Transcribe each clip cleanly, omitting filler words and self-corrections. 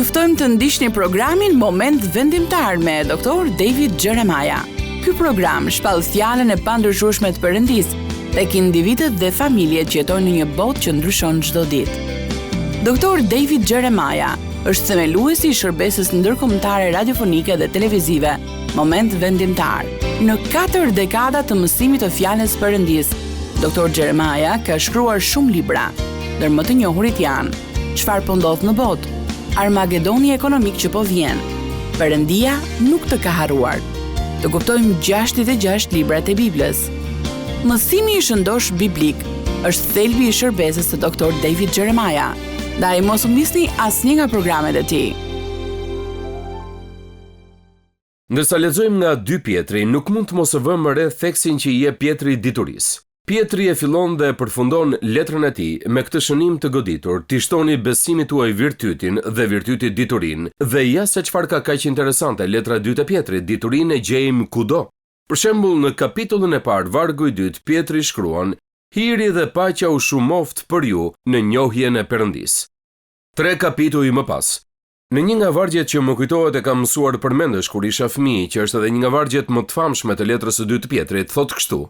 Ju ftojmë të ndiqni programin Moment Vendimtar me Dr. David Jeremiah. Ky program shpall fjalën e pandryshueshme të Perëndisë tek individët dhe familjet që jetojnë në një botë që ndryshon çdo ditë. Dr. David Jeremiah është themeluesi i shërbesës ndërkombëtare radiofonike dhe televizive Moment Vendimtar. Në 4 dekada të mësimit të fjalës së Perëndisë, Dr. Jeremiah ka shkruar shumë libra, ndër më të njohurit janë Çfarë po ndodh në botë, Armagedoni ekonomik që po vjen, Perëndia nuk të ka harruar. Të kuptojmë 66 librat e Biblës. Mësimi i shëndosh biblik është thelbi i shërbesës së Dr. David Jeremiah. Ndaj mos u misni asnjë nga programet e tij. Ndërsa lexojmë nga 2 Pjetri, nuk mund të mos e vëmë re theksin që i jep Pjetri diturisë. Pjetri e fillon dhe përfundon letrën e tij me këtë shënim të goditur: "Ti shtoni besimit tuaj virtytin dhe virtyti diturinë." Dhe ja se çfarë ka kaq interesante letra e dytë e Pjetrit, diturinë e gjejmë kudo. Për shembull, në kapitullin e parë, vargu i 2, Pjetri shkruan: "Hiri dhe paqja u shumoft për ju në njohjen e Perëndisë." 3 kapituj më pas. Në një nga vargjet që më kujtohet e kam mësuar përmendesh kur isha fëmijë, që është edhe një nga vargjet më të famshme të letrës së dytë të Pjetrit, thotë kështu: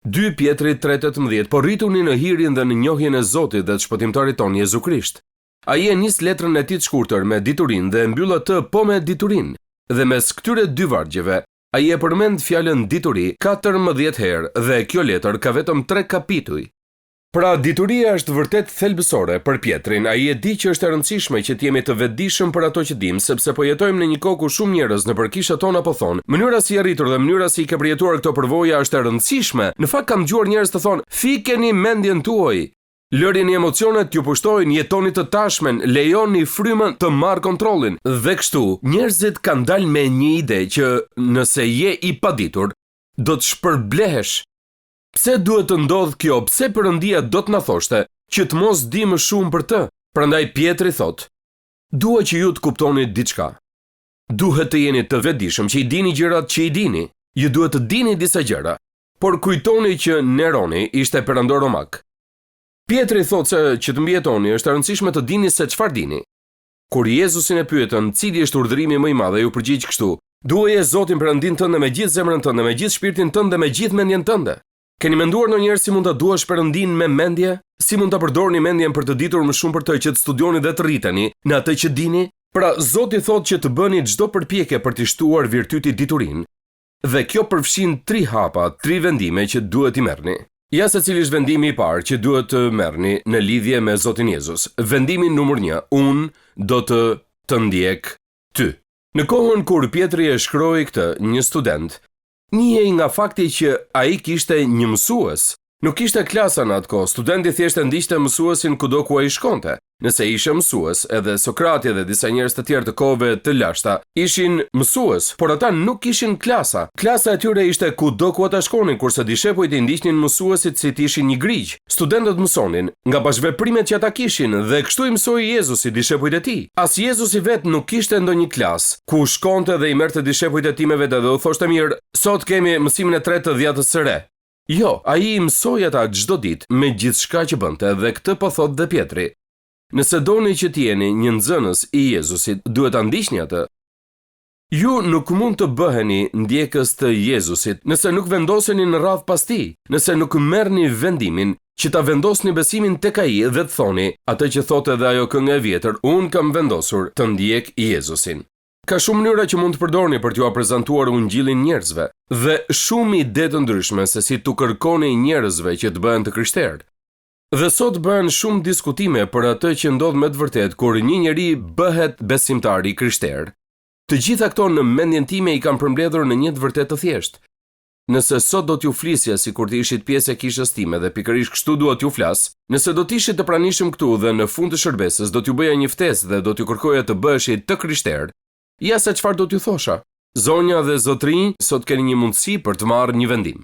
2 Pjetri 3:18, "Po rrituni në hirin dhe në njohjen e Zotit dhe të shpëtimtarit ton Jezu Krisht." Ai e nis letrën e tij të shkurtër me diturinë dhe mbyll atë po me diturinë. Dhe mes këtyre 2 vargjeve, ai e përmend fjalën dituri 14 herë dhe kjo letër ka vetëm 3 kapituj. Pra, dituria është vërtet thelbësore për Pjetrin. Ai e di që është e rëndësishme që të jemi të vetëdijshëm për ato që dim, sepse po jetojmë në një kohë ku shumë njerëz nëpër kishat tona po thonë, mënyra si arritur dhe mënyra si ke përjetuar këto përvoja është e rëndësishme. Në fakt kam dëgjuar njerëz të thonë: "Fikeni mendjen tuaj, lërini emocionet t'ju pushtojnë, jetoni të tashmen, lejoni frymën të marrë kontrollin." Dhe kështu, njerëzit kanë dalë me një ide që nëse je i paditur, do të shpërblehesh. Pse duhet të ndodh kjo? Pse Perëndia do të na thoshte që të mos di më shumë për të? Prandaj Pjetri thot: "Dua që ju të kuptoni diçka. Duhet të jeni të vetëdijshëm, që i dini gjërat që i dini. Ju duhet të dini disa gjëra. Por kujtoni që Neroni ishte perandor romak." Pjetri thot se që të mbijetoni është e rëndësishme të dini se çfarë dini. Kur Jezusin e pyetën cili është urdhërimi më i madh, ai u përgjigj kështu: "Duaje Zotin Perëndin tënd me gjithë zemrën tënde, me gjithë shpirtin tënd dhe me gjithë mendjen tënde." Keni menduar ndonjëherë si mund ta duash Perëndin me mendje? Si mund ta përdorni mendjen për të ditur më shumë për të, që të studioni dhe të rriteni në atë që dini? Pra, Zoti thotë që të bëni çdo përpjekje për të shtuar virtyti diturinë. Dhe kjo përfshin 3 hapa, 3 vendime që duhet i merrni. Ja se cili është vendimi i parë që duhet të merrni në lidhje me Zotin Jezus. Vendimi numër 1: unë do të ndjek ty. Në kohën kur Pjetri e shkroi këtë, një student njihej nga fakti që ai kishte një mësues. Nuk kishte klasa në atë kohë, studenti thjesht e ndiqte mësuesin kudo ku ai shkonte. Nëse ishte mësues, edhe Sokrati dhe disa njerëz të tjerë të kohëve të lashta ishin mësues, por ata nuk kishin klasa. Klasa e tyre ishte kudo ku ata shkonin, kurse dishepujt i ndiqnin mësuesit si të ishin një grigj. Studentët mësonin nga bashkëveprimet që ata kishin dhe kështu i mësoi Jezusi dishepujt e tij. As Jezusi vet nuk kishte ndonjë klas ku shkonte dhe i merrte dishepujt e tij me vete dhe u thoshte: "Mirë, sot kemi mësimin e 3 të dhjatës së re." Jo, ai i mësoi ata çdo ditë me gjithçka që bënte dhe këtë po thot dhe Pjetri. Nëse doni që të jeni një nxënës i Jezusit, duhet ta ndiqni atë. Ju nuk mund të bëheni ndjekës të Jezusit nëse nuk vendoseni në radhë pas tij, nëse nuk merrni vendimin që ta vendosni besimin tek ai dhe të thoni atë që thotë edhe ajo këngë e vjetër: "Unë kam vendosur të ndjek Jezusin." Ka shumë mënyra që mund të përdorni për t'ju prezantuar ungjillin njerëzve dhe shumë ide të ndryshme se si t'u kërkoni njerëzve që të bëhen të krishterë. Dhe sot bëhen shumë diskutime për atë që ndodh me të vërtet kur një njeri bëhet besimtar i krishterë. Të gjitha këto në mendjen time i kam përmbledhur në një të vërtet të thjeshtë. Nëse sot do t'ju flisja sikur të ishit pjesë e kishës time dhe pikërisht kështu dua t'ju flas, nëse do t'ishit të pranishëm këtu dhe në fund të shërbesës do t'ju bëja një ftesë dhe do t'ju kërkoja të bëheshit të krishterë, ja se çfarë do t'ju thosha: "Zonja dhe zotrinj, sot keni një mundësi për të marrë një vendim."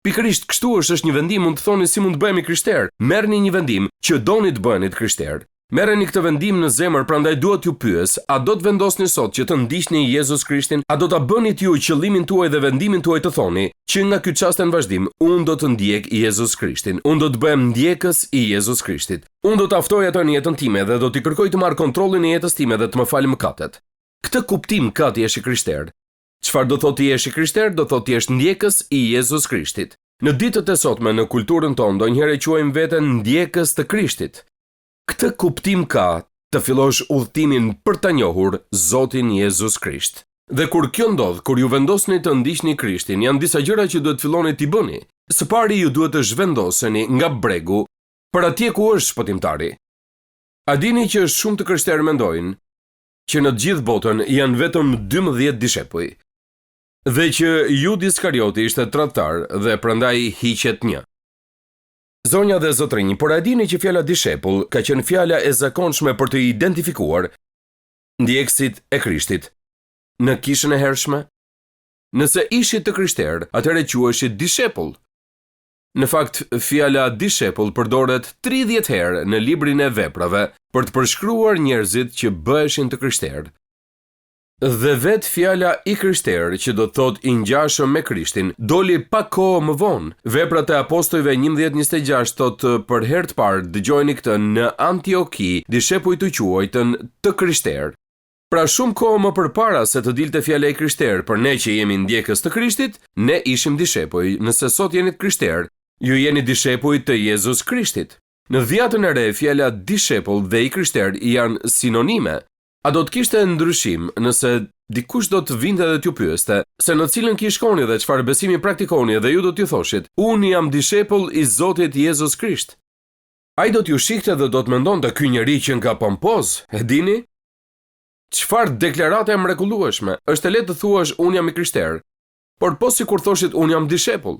Pikërisht kështu është një vendim, mund të thoni si mund të bëhemi krishterë. Merrni një vendim që doni të bëheni të krishterë. Merreni këtë vendim në zemër, prandaj duhet ju pyes, a do të vendosni sot që të ndiqni Jezus Krishtin, a do ta bëni ju qëllimin tuaj dhe vendimin tuaj të thoni që nga ky çast në vazhdim unë do të ndjek Jezus Krishtin, unë do të bëhem ndjekës i Jezus Krishtit. Unë do të aftoj ato në jetën time dhe do t'i kërkoj të marr kontrollin e jetës time dhe të më falë mëkatet. Këtë kuptim ka ti jesh i krishter. Çfarë do thotë ti jesh i krishter? Do thotë ti jesh ndjekës i Jezus Krishtit. Në ditët e sotme në kulturën tonë ndonjëherë quajmë veten ndjekës të Krishtit. Këtë kuptim ka të fillosh udhëtimin për ta njohur Zotin Jezus Krisht. Dhe kur kjo ndodh, kur ju vendosni të ndiqni Krishtin, janë disa gjëra që duhet filloni t'i bëni. Së pari ju duhet të zhvendoseni nga bregu për atje ku është shpëtimtari. A dini që shumë të krishterë mendojnë që në të gjithë botën janë vetëm 12 dishepuj, dhe që Judi Iskarioti ishte tradhtar dhe prandaj hiqet një. Zonja dhe zotrinj, por a dini që fjala dishepull ka qenë fjala e zakonshme për të identifikuar ndjekësit e Krishtit në kishën e hershme? Nëse ishit të krishterë, atëherë quheshit dishepull. Në fakt, fjala dishepull përdoret 30 herë në librin e veprave për të përshkruar njerëzit që bëheshin të krishterë. Dhe vetë fjala i krishterë, që do të thot i ngjashëm me Krishtin, doli pak kohë më vonë. Veprat e Apostujve 11:26 thot për herë të parë dëgjojeni këtë në Antioki, dishepujt u quajtën të krishterë. Pra shumë kohë më përpara se të dilte fjala i krishterë, për ne që jemi ndjekës të Krishtit, ne ishim dishepuj. Nëse sot jeni të krishterë, ju jeni dishepuj të Jezus Krishtit. Në Vjetën e Re, fjala dishepull dhe i krishterë janë sinonime. A do të kishte ndryshim nëse dikush do të vinte dhe t'ju pyeste se në cilën kish shkoni dhe çfarë besimi praktikoni dhe ju do t'ju thoshit, unë jam dishepull i Zotit Jezus Krisht? Ai do t'ju shikte dhe do të mendonte ky njeri që nga pompoz, e dini? Çfarë deklarate e mrekullueshme, është e lehtë të thuash unë jam i krishter, por po sikur thoshit unë jam dishepull.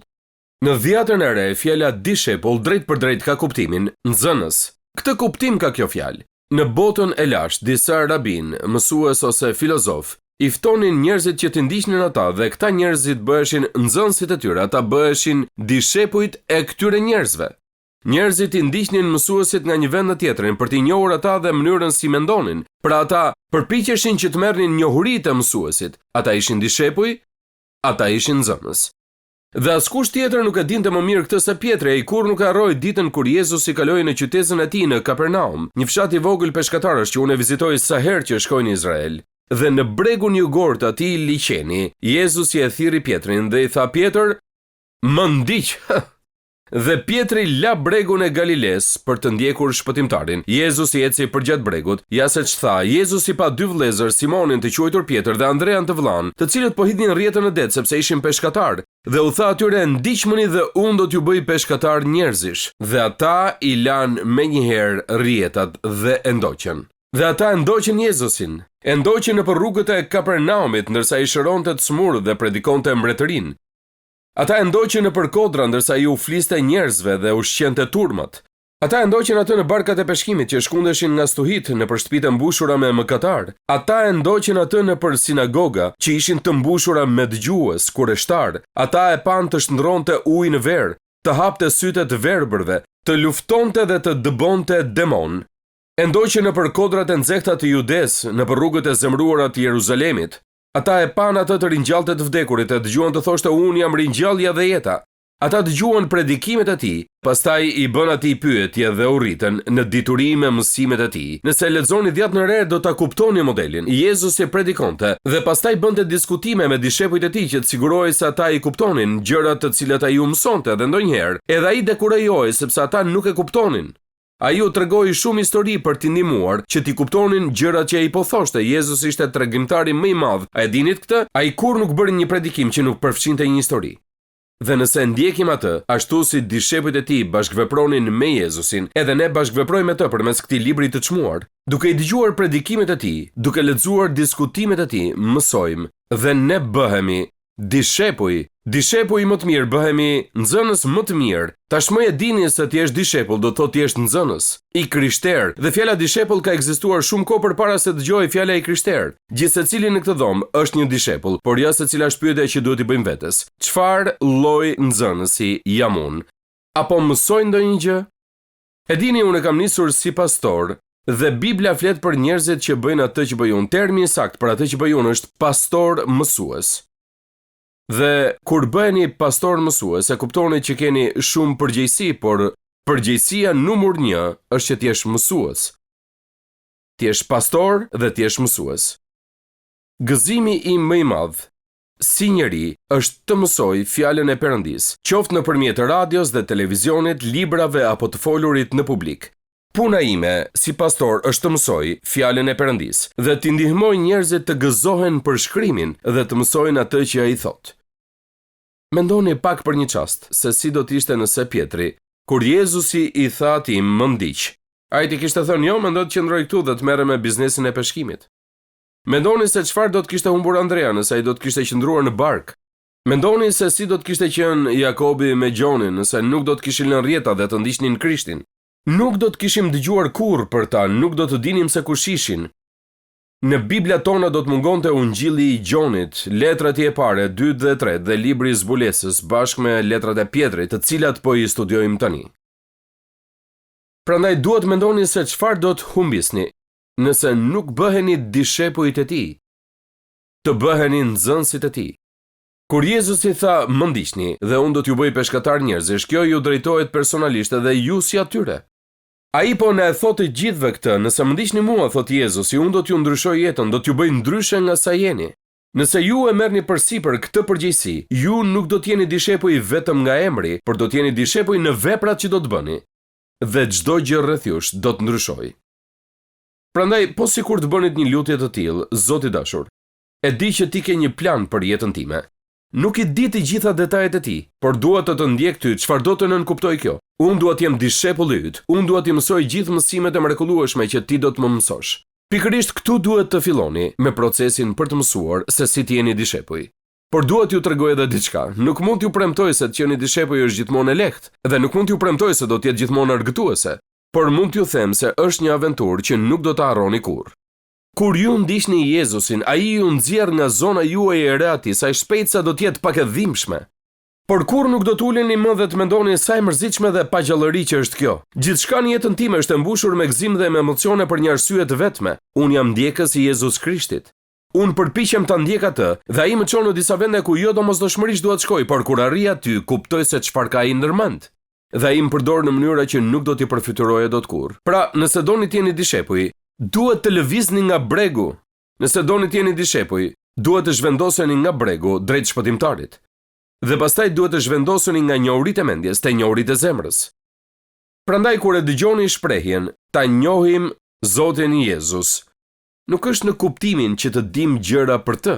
Në Vjetën e Re, fjala dishepull drejt për drejt ka kuptimin nxënës. Këtë kuptim ka kjo fjalë. Në botën e lashtë, disa rabin, mësues ose filozof, i ftonin njerëzit që t'i ndiqnin ata dhe këta njerëzit bëheshin nxënësit e tyre, ata bëheshin dishepujt e këtyre njerëzve. Njerëzit i ndiqnin mësuesit nga një vend në tjetrin për t'i njohur ata dhe mënyrën si mendonin. Pra ata përpiqeshin që të merrnin njohuritë e mësuesit. Ata ishin dishepuj, ata ishin nxënës. Dhe askush tjetër nuk e dinte më mirë këtë se Pietri, ai kur nuk harroi ditën kur Jezusi kaloi në qytetin e tij në Kapernaum, një fshat i vogël peshkatarësh që unë vizitoi sa herë që shkoj në Izrael. Dhe në bregun jugort të atij liçeni, Jezusi e thirri Pietrin dhe i tha: Pietër, më ndiq. Dhe Pietri la bregun e Galiles për të ndjekur shpëtimtarin. Jezusi eci përgjatë bregut, ja se ç'tha, Jezusi pa dy vëllezër, Simonin të quajtur Pietër dhe Andrean të vëllan, të cilët po hidhin rrjetën në det sepse ishin peshkatar, dhe u tha atyre: ndiqmeni dhe unë do t'ju bëj peshkatar njerëzish. Dhe ata i lan menjëherë rrjetat dhe e ndoqën. Dhe ata e ndoqën Jezusin. E ndoqën nëpër rrugët e Kapernaumit ndërsa i shëronte të smurë dhe predikonte mbretërinë. Ata e ndoqën nëpër kodra ndërsa i u fliste njerëzve dhe ushqente turmat. Ata e ndoqën atë në barkat e peshkimit që shkundeshin nga stuhit nëpër shtëpitë mbushura me mëkatar. Ata e ndoqën atë nëpër sinagoga që ishin të mbushura me dëgjues, kurreshtar. Ata e pan të shndronte ujë në verë, të hapte sytë të verbërve, të luftonte dhe të dëbonte demon. E ndoqën nëpër kodrat e nxehta të Judes, nëpër rrugët e zemëruara të Jeruzalemit. Ata e pan atë të ringjalltë të vdekurit, e dëgjuan të thoshte unë jam ringjallja dhe jeta. Ata dëgjuan predikimet e tij, pastaj i bën atij pyetje dhe u rritën në dituri me mësimet e tij. Nëse lexoni Vjetën e Re do ta kuptoni modelin. Jezusi predikonte dhe pastaj bënte diskutime me dishepujt e tij që të sigurohej se ata i kuptonin gjërat të cilat ai u mësonte dhe ndonjëherë edhe ai dekurajoi sepse ata nuk e kuptonin. Ai u tregoi shumë histori për t'i ndihmuar që t'i kuptonin gjërat që ai po thoshte. Jezusi ishte tregimtari më i madh. A e dinit këtë? Ai kur nuk bëri një predikim që nuk përfshinte një histori. Dhe nëse ndjekim atë, ashtu si dishepujt e tij bashkëvepronin me Jezusin, edhe ne bashkëveprojmë me të përmes këtij libri të çmuar. Duke i dëgjuar predikimet e tij, duke lexuar diskutimet e tij, mësojmë dhe ne bëhemi dishepuj. Dishepuj më të mirë, bëhemi nxënës më të mirë. Tashmë e dini se ti je dishepull, do të thotë ti je nxënës i krishter. Dhe fjala dishepull ka ekzistuar shumë kohë përpara se dëgjoj fjala i krishter. Gjithsecili në këtë dhomë është një dishepull, por ja se cila është pyetja që duhet i bëjmë vetes. Çfarë lloj nxënësi jam unë? Apo mësoj ndonjë gjë? E dini, unë kam nisur si pastor Dhe Biblia flet për njerëzit që bëjnë atë që bëj unë. Termi i saktë për atë që bëj unë është pastor mësues. Dhe kur bëheni pastor mësues, e kuptoni që keni shumë përgjegjësi, por përgjegjësia numër 1 është që t'jesh mësues. T'jesh pastor dhe t'jesh mësues. Gëzimi im më i madh si njeri është të mësoj fjalën e Perëndis, qoftë nëpërmjet radios dhe televizionit, librave apo të folurit në publik. Puna ime si pastor është të mësoj fjalën e Perëndis dhe t'i ndihmoj njerëzit të gëzohen për shkrimin dhe të mësojnë atë që ai thot. Mendoni pak për një çast se si do t'ishte nëse Pietri, kur Jezusi i tha atij më ndiq, ai t'i kishte thënë jo, mendo të qëndroj këtu dhe të merrem me biznesin e peshkimit. Mendoni se çfarë do të kishte humbur Andrea nëse ai do të kishte qëndruar në bark. Mendoni se si do të kishte qenë Jakobi me Gjonin nëse nuk do të kishin lënë rjeta dhe të ndiqnin Krishtin. Nuk do të kishim dëgjuar kurrë për ta, nuk do të dinim se kush ishin. Në Biblia tona do të mungonte Ungjilli i Gjonit, letrat e parë, 2 dhe 3 dhe libri i zbulesës bashkë me letrat e Pietrit, të cilat po i studiojmë tani. Prandaj duhet mendoni se çfarë do të humbisni nëse nuk bëheni dishepujt e tij, të bëheni nxënësit e tij. Kur Jezusi tha më ndiqni dhe unë do t'ju bëj peshkatar njerëzish, kjo ju drejtohet personalisht edhe ju si atyre. Ai po na e thotë të gjithëve këtë, nëse më ndiqni mua, thot Jezusi, unë do t'ju ndryshoj jetën, do t'ju bëj ndryshe nga sa jeni. Nëse ju e merrni përsipër këtë përgjegjësi, ju nuk do t'jeni dishepuj vetëm nga emri, por do t'jeni dishepuj në veprat që do të bëni. Dhe çdo gjë rreth jush do të ndryshojë. Prandaj, po sikur të bënit një lutje të tillë, Zoti i dashur, e di që ti ke një plan për jetën time. Nuk i di të gjitha detajet e tij, por dua të ndjek ty çfarë do të nënkuptoj kjo. Unë dua të jem dishepull i yt. Unë dua të mësoj gjithë mësimet e mrekullueshme që ti do të më mësosh. Pikërisht këtu duhet të filloni me procesin për të mësuar se si të jeni dishepuj. Por dua t'ju tregoj edhe diçka. Nuk mund t'ju premtoj se të jeni dishepuj është gjithmonë e lehtë, dhe nuk mund t'ju premtoj se do të jetë gjithmonë argëtuese, por mund t'ju them se është një aventurë që nuk do ta harroni kurrë. Kur ju ndiqni Jezusin, ai ju nxjerr nga zona juaj e rati, sa shpejt sa do të jetë pak e dhimbshme. Por kur nuk do të uleni më dhe të mendoni sa e mërzitshme dhe pagjallëri që është kjo. Gjithçka në jetën time është e mbushur me gëzim dhe me emocione për një arsye të vetme. Unë jam ndjekës i Jezus Krishtit. Unë përpiqem ta ndjek atë dhe ai më çon në disa vende ku jo domosdoshmërisht dua të shkoj, por kur arri aty kuptoj se çfarë ka ai ndërmend. Dhe ai më përdor në mënyra që nuk do t'i përfituroje dot kurrë. Pra, nëse doni të jeni dishepuj, duhet të lëvizni nga bregu. Nëse doni të jeni dishepuj, duhet të zhvendoseni nga bregu drejt shpëtimtarit. Dhe pastaj duhet të zhvendoseni nga njohurit e mendjes te njohurit e zemrës. Prandaj kur e dëgjoni shprehjen, ta njohim Zotin Jezus, nuk është në kuptimin që të dim gjëra për të.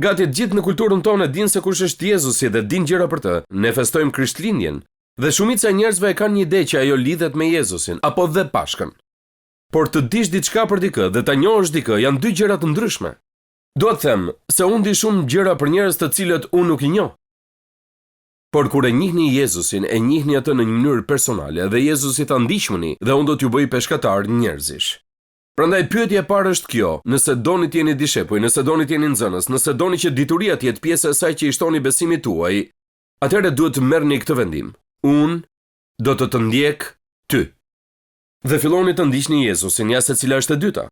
Gati të gjithë në kulturën tonë dinë se kush është Jezusi dhe dinë gjëra për të. Ne festojmë Krishtlindjen dhe shumica e njerëzve e kanë një ide që ajo lidhet me Jezusin apo dhe Pashkën. Por të dish diçka për dikë dhe ta njohësh dikë janë dy gjëra të ndryshme. Dua të them se unë di shumë gjëra për njerëz të cilët unë nuk i njoh. Por kur e njihni Jezusin, e njihni atë në një mënyrë personale dhe Jezusi tha ndiqmuni dhe unë do t'ju bëj peshkatar njerëzish. Prandaj pyetja e parë është kjo: nëse doni të jeni dishepuj, nëse doni të jeni nxënës, nëse doni që dituria të jetë pjesë e saj që i shtoni besimit tuaj, atëherë duhet të merrni këtë vendim. Unë do të ndjek ty. Dhe filloni të ndiqni Jezusin, ja se cila është e dyta.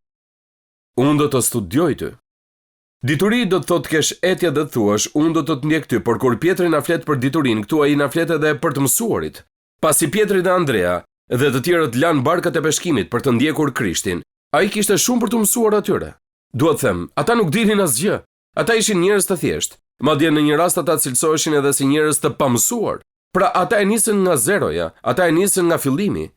Unë do të studioj ty. Dituri do të thotë kesh etje dhe të thuash, unë do të ndjek ty, por kur Pietri na flet për diturin, këtu ai na flet edhe për të mësuarit. Pasi Pietri dhe Andrea dhe të tjerët lanë barkat e peshkimit për të ndjekur Krishtin, ai kishte shumë për të mësuar atyre. Dua të them, ata nuk dinin asgjë. Ata ishin njerëz të thjeshtë. Madje në një rast ata cilësoheshin edhe si njerëz të pamësuar. Pra ata e nisën nga zeroja, ata e nisën nga fillimi.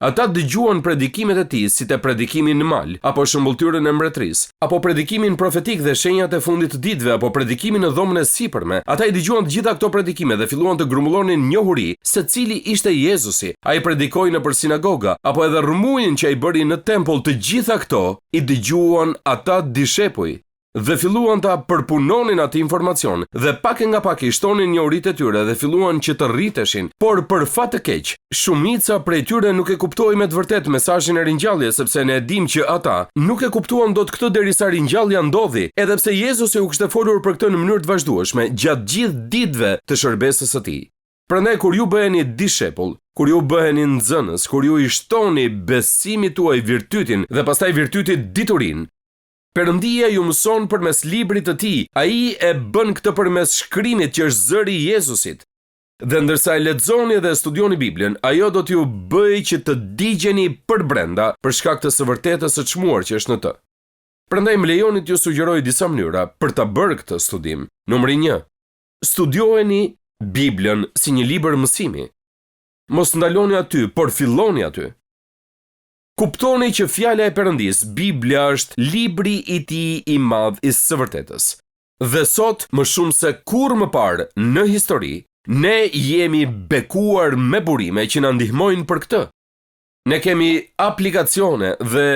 Ata dëgjuan predikimet e tij si te predikimi në mal, apo shëmbulltyrën e mbretërisë, apo predikimin profetik dhe shenjat e fundit të ditëve, apo predikimin në dhomën e sipërme. Ata i dëgjuan të gjitha këto predikime dhe filluan të grumbullonin njohuri se cili ishte Jezusi. Ai predikoi nëpër sinagoga, apo edhe rrëmujin që ai bëri në tempull. Të gjitha këto i dëgjuan ata dishepuj. Dhe filluan ta përpunonin atë informacion dhe pak e nga pak i shtonin njohuritë e tyre dhe filluan që të rriteshin, por për fat të keq, shumica prej tyre nuk e kuptoi me të vërtetë mesazhin e ringjalljes, sepse ne e dimë që ata nuk e kuptuan dot këtë derisa ringjallja ndodhi, edhe pse Jezusi u kishte folur për këtë në mënyrë të vazhdueshme gjatë gjithë ditëve të shërbesës së tij. Prandaj kur ju bëheni dishepull, kur ju bëheni nxënës, kur ju i shtoni besimit tuaj virtytin dhe pastaj virtytit diturinë, Perëndia ju mëson përmes librit të tij. Ai e bën këtë përmes shkrimit që është zëri i Jezusit. Dhe ndërsa e lexoni dhe studioni Biblën, ajo do t'ju bëjë që të digjeni për brenda për shkak të së vërtetës së çmuar që është në të. Prandaj më lejoni t'ju sugjeroj disa mënyra për ta bërë këtë studim. Numri 1. Studiojeni Biblën si një libër mësimi. Mos ndaloni aty, por filloni aty. Kuptoni që fjala e Perëndis, Biblia, është libri i tij i madh i së vërtetës. Dhe sot, më shumë se kurrë më parë në histori, ne jemi bekuar me burime që na ndihmojnë për këtë. Ne kemi aplikacione dhe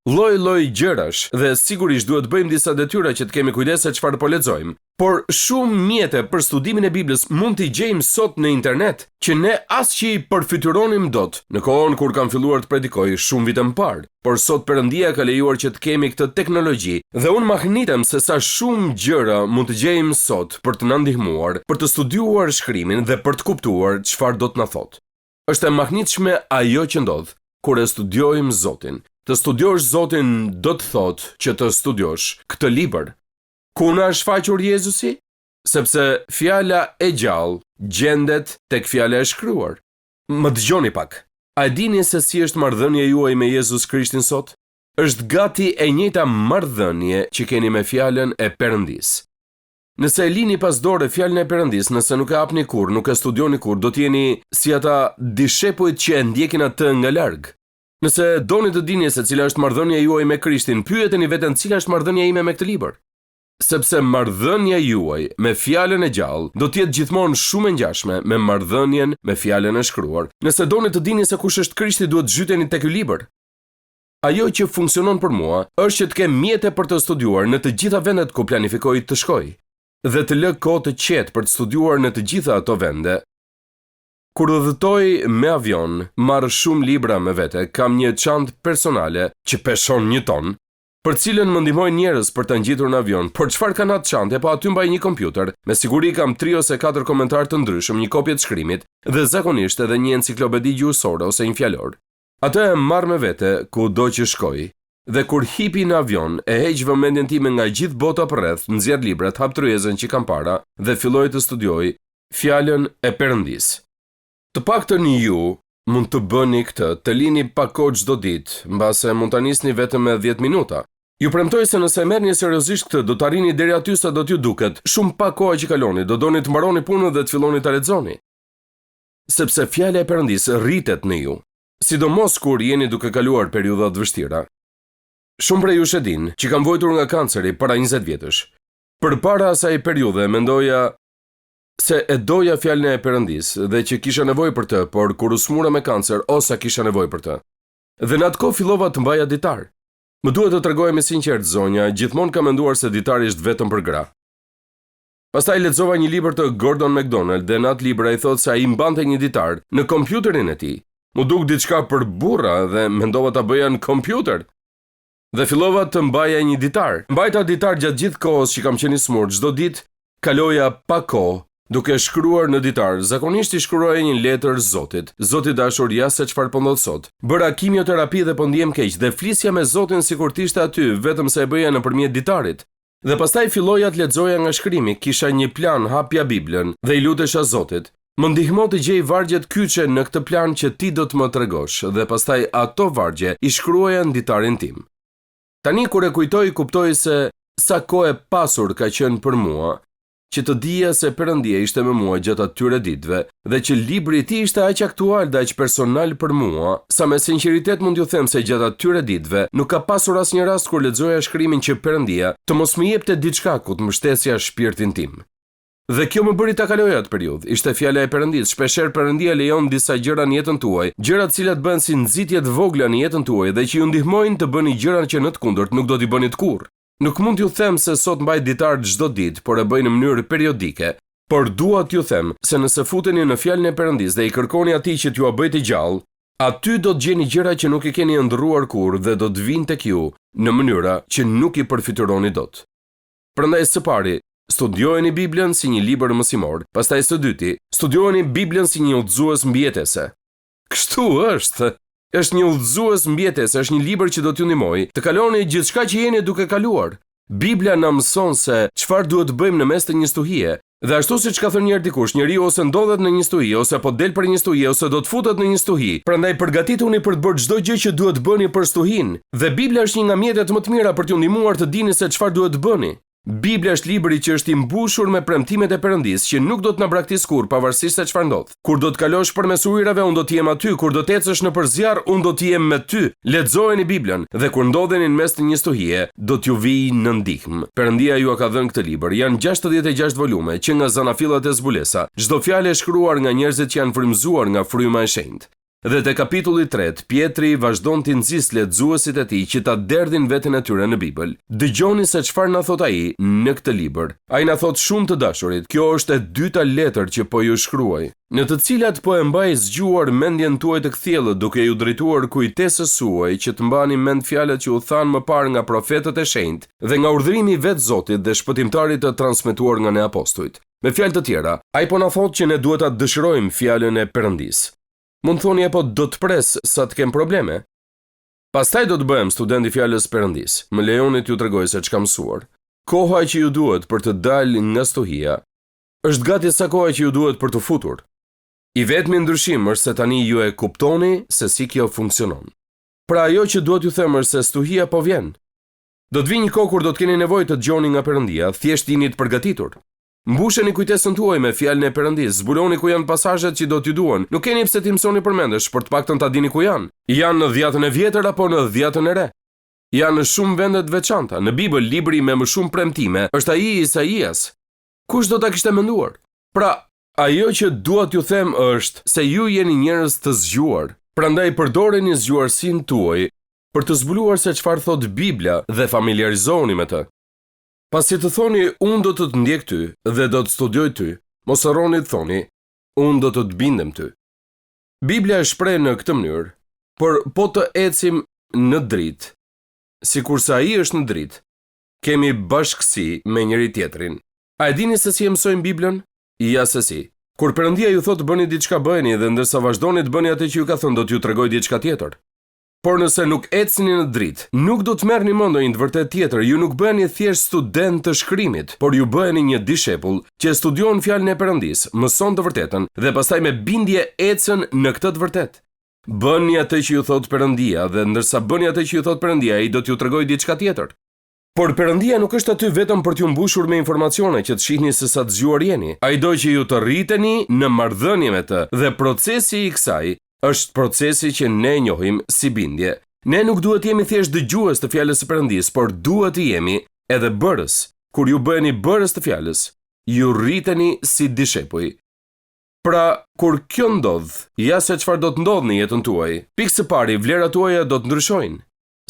lloj-lloj gjërash dhe sigurisht duhet bëjmë disa detyra që të kemi kujdes se çfarë po lexojmë. Por shumë mjete për studimin e Biblës mund t'i gjejmë sot në internet që ne asgjë i përfytyronim dot në kohën kur kam filluar të predikoj shumë vite më parë. Por sot Perëndia ka lejuar që të kemi këtë teknologji dhe unë mahnitem se sa shumë gjëra mund të gjejmë sot për të na ndihmuar, për të studiuar shkrimin dhe për të kuptuar çfarë do të na thotë. Është e mahnitshme ajo që ndodh kur e studiojmë Zotin. Të studiosh Zotin do të thotë që të studiosh këtë libër. Ku na është faqur Jezusi? Sepse fjala e gjallë gjendet tek fjala e shkruar. Më dëgjoni pak. A dini se si është marrëdhënia juaj me Jezus Krishtin sot? Është gati e njëjta marrëdhënie që keni me fjalën e Perëndis. Nëse e lini pas dore fjalën e Perëndis, nëse nuk e hapni kurrë, nuk e studioni kurrë, do t'jeni si ata dishepujt që e ndjekin atë nga larg. Nëse doni të dini se cila është marrëdhënia juaj me Krishtin, pyeteni veten cila është marrëdhënia ime me këtë libër. Sepse marrëdhënia juaj me fjalën e gjallë do të jetë gjithmonë shumë e ngjashme me marrëdhënien me fjalën e shkruar. Nëse doni të dini se kush është Krishti, duhet zhyteni tek ky libër. Ajo që funksionon për mua është që të kem mjete për të studiuar në të gjitha vendet ku planifikoj të shkoj dhe të lë kohë të qetë për të studiuar në të gjitha ato vende. Kur udhëtoj me avion, marr shumë libra me vete, kam një çantë personale që peshon 1 ton, për cilën më ndihmojnë njerëz për ta ngjitur në avion. Por çfarë ka në atë çantë? Po aty mbaj një kompjuter, me siguri kam 3 ose 4 komentar të ndryshëm, një kopje të shkrimit dhe zakonisht edhe një enciklopedi gjuhësore ose një fjalor. Atë e marr me vete kudo që shkoj. Dhe kur hipi në avion, e heq vëmendjen time nga gjithë bota përreth, nxjerr librat, hap tryezën që kam para dhe filloj të studioj fjalën e Perëndis. Të paktën ju mund të bëni këtë, të lini pak kohë çdo ditë, mbase mund ta nisni vetëm me 10 minuta. Ju premtoj se nëse merrni seriozisht këtë, do të arrini deri aty sa do t'ju duket shumë pak kohë që kaloni, do doni të mbaroni punën dhe të filloni ta lexoni. Sepse fjala e Perëndis rritet në ju, sidomos kur jeni duke kaluar periudha të vështira. Shumë prej jush e din që kam vojtur nga kanceri para 20 vjetësh. Përpara asaj periudhe mendoja se e doja fjalën e Perëndis dhe që kisha nevojë për të, por kur u smura me kancer, osa kisha nevojë për të. Dhe në atë kohë fillova të mbaja ditar. Më duhet të tregoj me sinqert, zonja, gjithmonë kam menduar se ditari është vetëm për gra. Pastaj lexova një libër të Gordon MacDonald dhe në atë libër ai thotë se ai mbante një ditar në kompjuterin e tij. Mu duk diçka për burra dhe mendova ta bëja në kompjuter. Dhe fillova të mbaja një ditar. Mbajta ditar gjatë gjithë kohës që kam qenë i smur, çdo ditë kaloja pa kohë duke shkruar në ditar. Zakonisht i shkruaja një letër Zotit. Zoti dashur, ja se çfarë po ndodh sot. Bëra kimioterapi dhe po ndihem keq dhe flisja me Zotin sikur të ishte aty, vetëm se e bëja nëpërmjet ditarit. Dhe pastaj filloja të lexoja nga shkrimi, kisha një plan, hapja Biblën dhe i lutesha Zotit. Më ndihmo të gjej vargjet kyçe në këtë plan që ti do të më tregosh dhe pastaj ato vargje i shkruaja në ditarin tim. Tani kur e kujtoj, kuptoj se sa kohë e pasur ka qenë për mua që të dija se Perëndia ishte me mua gjatë atyre ditëve dhe që libri i tij ishte aq aktual dhe aq personal për mua, sa me sinqeritet mund t'ju them se gjatë atyre ditëve nuk ka pasur asnjë rast kur lexoja shkrimin që Perëndia të mos më jepte diçka ku të mbështesja shpirtin tim. Dhe kjo më bëri ta kaloj atë periudhë. Ishte fjala e Perëndis. Shpeshherë Perëndia lejon disa gjëra në jetën tuaj, gjëra të cilat bëhen si nxitje të vogla në jetën tuaj dhe që ju ndihmojnë të bëni gjëra që në të kundërt nuk do t'i bëni kurrë. Nuk mund t'ju them se sot mbaj ditar çdo ditë, por e bëj në mënyrë periodike. Por dua t'ju them se nëse futeni në fjalën e Perëndis dhe i kërkoni atij që t'ju bëjë të gjallë, aty do të gjeni gjëra që nuk i keni ëndrruar kurrë dhe do të vinë tek ju në mënyra që nuk i përfitoni dot. Prandaj së pari, Studiojeni Biblën si një libër mësimor. Pastaj së dyti, studiojeni Biblën si një udhëzues mbjetese. Kështu është. Është një udhëzues mbjetese, është një libër që do t'ju ndihmojë të kaloni gjithçka që jeni duke kaluar. Bibla na mëson se çfarë duhet të bëjmë në mes të një stuhie. Dhe ashtu siç ka thënë një herë dikush, njeriu ose ndodhet në një stuhi, ose po del për një stuhi, ose do të futet në një stuhi. Prandaj përgatituni për të bërë çdo gjë që duhet të bëni për stuhin. Dhe Bibla është një nga mjetet më të mira për t'ju ndihmuar të dini se çfarë duhet të bëni. Bibla është libri që është i mbushur me premtimet e Perëndisë që nuk do të na braktisë kurrë pavarësisht se çfarë ndodh. Kur do të kalosh përmes ujërave, unë do të jem aty, kur do të ecësh nëpër zjarr, unë do të jem me ty. Lexojeni Biblën dhe kur ndodheni në mes të një stuhie, do t'ju vijë në ndihmë. Perëndia ju ka dhënë këtë libër. Janë 66 volume që nga zanafillat e zbulesa. Çdo fjalë e shkruar nga njerëzit që janë frymëzuar nga fryma e shenjtë. Dhe te kapitulli 3, Pietri vazhdon t'i nxjisë lexuesit e tij që ta derdhin veten e tyre në Bibël. Dëgjoni se çfarë na thot ai në këtë libër. Ai na thot shumë të dashurit, kjo është e dyta letër që po ju shkruaj, në të cilat po e mbaj zgjuar mendjen tuaj të kthjellët, duke ju drejtuar kujtesës suaj që të mbani mend fjalët që u thanë më parë nga profetët e shenjtë dhe nga urdhërimi i vet Zotit dhe shpëtimtarit të transmetuar nga ne apostujt. Me fjalë të tjera, ai po na thot që ne duhet ta dëshirojmë fjalën e Perëndisë. Mund thoni apo do të pres sa të kem probleme? Pastaj do të bëhem student i fjalës Perëndisë. Më lejoni t'ju tregoj se ç'kam mësuar. Koha që ju duhet për të dalë nga stuhia është gati sa koha që ju duhet për të futur. I vetmi ndryshim është se tani ju e kuptoni se si kjo funksionon. Pra ajo që duhet ju them është se stuhia po vjen. Do të vijë një kohë kur do të keni nevojë të dëgjoni nga Perëndia, thjesht jeni të përgatitur. Mbusheni kujtesën tuaj me fjalën e Perëndisë, zbuloni ku janë pasazhet që do t'ju duan. Nuk keni pse t'i mësoni përmendesh, për të paktën ta dini ku janë. Janë në dhjetën e vjetër apo në dhjetën e re. Janë në shumë vende të veçanta. Në Bibël, libri me më shumë premtime është ai i Isaias. Kush do ta kishte menduar? Pra, ajo që dua t'ju them është se ju jeni njerëz të zgjuar. Prandaj përdoreni zgjuarsinë tuaj për të zbuluar se çfarë thot Bibla dhe familiarizohuni me të. Pasi të thoni, unë do të të ndjek ty dhe do të studioj ty, mos harroni të thoni, unë do të të bindem ty. Biblia e shpreh në këtë mënyrë, por po të ecim në dritë, sikurse ai është në dritë, kemi bashkësi me njëri tjetrin. A e dini se si e mësojmë Biblën? Ja se si. Kur Perëndia ju thotë bëni diçka bëheni dhe ndërsa vazhdoni të bëni atë që ju ka thënë, do t'ju tregoj diçka tjetër. Por nëse nuk ecni në dritë, nuk do të merrni mend ndonjë të vërtet tjetër, ju nuk bëheni thjesht student të shkrimit, por ju bëheni një dishepull që studion fjalën e Perëndisë, mëson të vërtetën dhe pastaj me bindje ecën në këtë të vërtetë. Bëni atë që ju thot Perëndia dhe ndërsa bëni atë që ju thot Perëndia, ai do t'ju tregojë diçka tjetër. Por Perëndia nuk është aty vetëm për t'ju mbushur me informacione që të shihni se sa të zgjuar jeni. Ai do që ju të rriteni në marrëdhënie me të dhe procesi i kësaj është procesi që ne njohim si bindje. Ne nuk duhet jemi thjesht dëgjues të fjalës së Perëndisë, por duhet të jemi edhe bërës. Kur ju bëheni bërës të fjalës, ju rriteni si dishepuj. Pra, kur kjo ndodh, ja se çfarë do të ndodhë në jetën tuaj. Pikë së pari, vlerat tuaja do të ndryshojnë.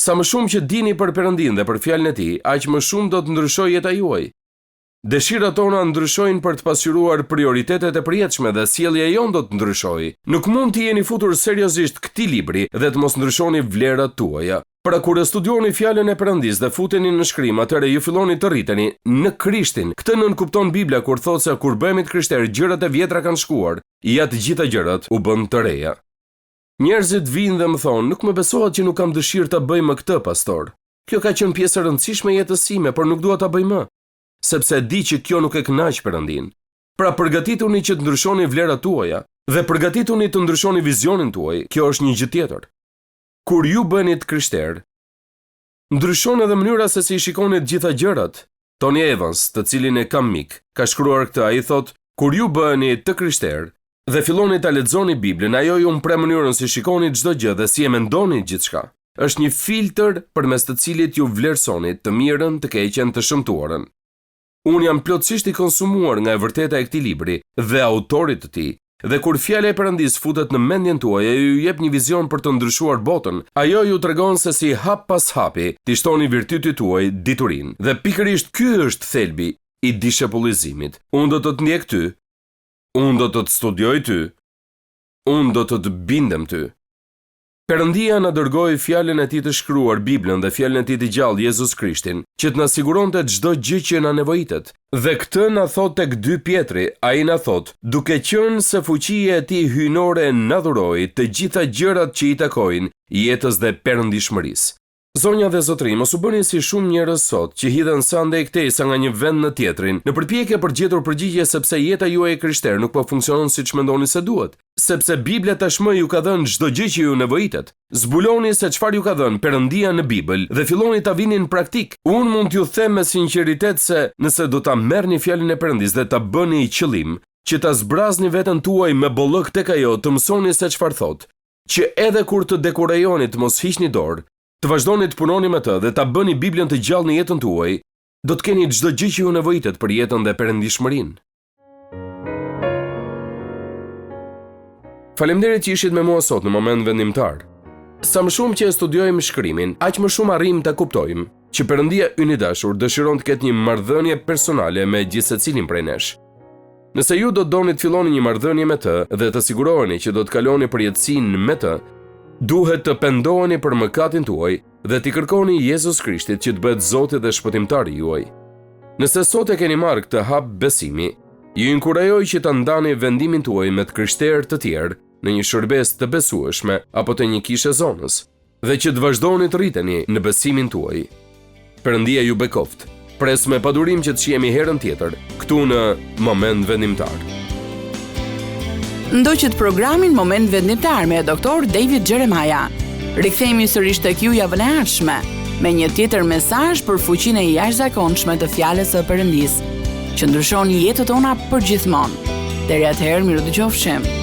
Sa më shumë që dini për Perëndin dhe për fjalën e tij, aq më shumë do të ndryshojë jeta juaj. Dëshirat tona ndryshojnë për të pasqyruar prioritetet e përjetshme dhe sjellja jonë do të ndryshojë. Nuk mund të jeni futur seriozisht këtij libri dhe të mos ndryshoni vlerat tuaja. Pra kur e studioni fjalën e Perëndisë dhe futeni në shkrim, atëherë ju filloni të rriteni në Krishtin. Këtë nën kupton Bibla kur thotë se kur bëhemi të krishterë, gjërat e vjetra kanë shkuar, ja të gjitha gjërat u bën të reja. Njerëzit vinë dhe më thonë, nuk më besohet që nuk kam dëshirë ta bëj më këtë, pastor. Kjo ka qenë pjesë e rëndësishme e jetës sime, por nuk dua ta bëj më, sepse di që kjo nuk e kënaq Perëndin. Pra përgatituni që të ndryshoni vlerat tuaja dhe përgatituni të ndryshoni vizionin tuaj. Kjo është një gjë tjetër. Kur ju bëheni të krishterë, ndryshon edhe mënyra se si shikoni të gjitha gjërat. Tony Evans, të cilin e kam mik, ka shkruar këtë. Ai thotë, kur ju bëheni të krishterë dhe filloni ta lexoni Biblën, ajo ju mpre mënyrën si shikoni çdo gjë dhe si e mendoni gjithçka. Është një filtr përmes të cilit ju vlerësoni të mirën, të keqen, të shëmtuarën. Unë jam plotësisht i konsumuar nga e vërteta e këtij libri dhe autorit të tij. Dhe kur fjala e Perëndisë futet në mendjen tuaj, ajo ju jep një vizion për të ndryshuar botën. Ajo ju tregon se si hap pas hapi ti shtoni virtytit tuaj diturinë. Dhe pikërisht ky është thelbi i dishepullizimit. Unë do të ndjek ty. Unë do të studioj ty. Unë do të bindem ty. Perëndia na dërgoi fjalën e tij të shkruar, Biblën dhe fjalën e tij të gjallë, Jezus Krishtin, që të na siguronte çdo gjë që na nevojitet. Dhe këtë na thot tek 2 Pjetri, ai na thot, duke qenë se fuqia e tij hyjnore na dhuroi të gjitha gjërat që i takojnë jetës dhe perëndishmërisë. Zonja dhe zotëri, mos u bëni si shumë njerëz sot që hidhen sa ndaj këtejsa nga një vend në tjetrin, në përpjekje për gjetur përgjigje sepse jeta juaj e krishtere nuk po funksionon siç mendoni se duhet. Sepse Bibla tashmë ju ka dhënë çdo gjë që ju nevojitet. Zbuloni se çfarë ju ka dhënë Perëndia në Bibël dhe filloni ta vini në praktik. Unë mund t'ju them me sinqeritet se nëse do ta merrni fjalën e Perëndis dhe ta bëni i qëllim, që ta zbrazni veten tuaj me bollëk tek ajo, të mësoni se çfarë thot, që edhe kur të dekurajoni të mos hiqni dorë, të vazhdoni të punoni me të dhe ta bëni Biblën të gjallë në jetën tuaj, do të keni çdo gjë që ju nevojitet për jetën dhe perëndishmërinë. Faleminderit që ishit me mua sot në moment vendimtar. Sa më shumë që e studiojmë shkrimin, aq më shumë arrim ta kuptojmë që Perëndia ynë i dashur dëshiron të ketë një marrëdhënie personale me gjithsecilin prej nesh. Nëse ju do të doni të filloni një marrëdhënie me të dhe të siguroheni që do të kaloni përjetësinë me të, duhet të pendoheni për mëkatin tuaj dhe t'i kërkoni Jezus Krishtit që të bëhet Zoti dhe shpëtimtari juaj. Nëse sot e keni marrë këtë hap besimi, ju inkurajoj që ta ndani vendimin tuaj me të krishterë të tjerë në një shërbes të besueshme apo të një kishe zonës dhe që të vazhdoni të rriteni në besimin tuaj. Perëndia ju bekoft. Pres me padurim që të shihemi herën tjetër këtu në Moment Vendimtar. Ndoqët programin Moment Vendimtar me Dr. David Jeremiah. Rikthehemi sërish tek ju javën e ardhshme me një tjetër mesazh për fuqinë e jashtëzakonshme të fjalës së Perëndisë, që ndryshon jetën tona përgjithmonë. Deri atëherë, miru dëgjofshim.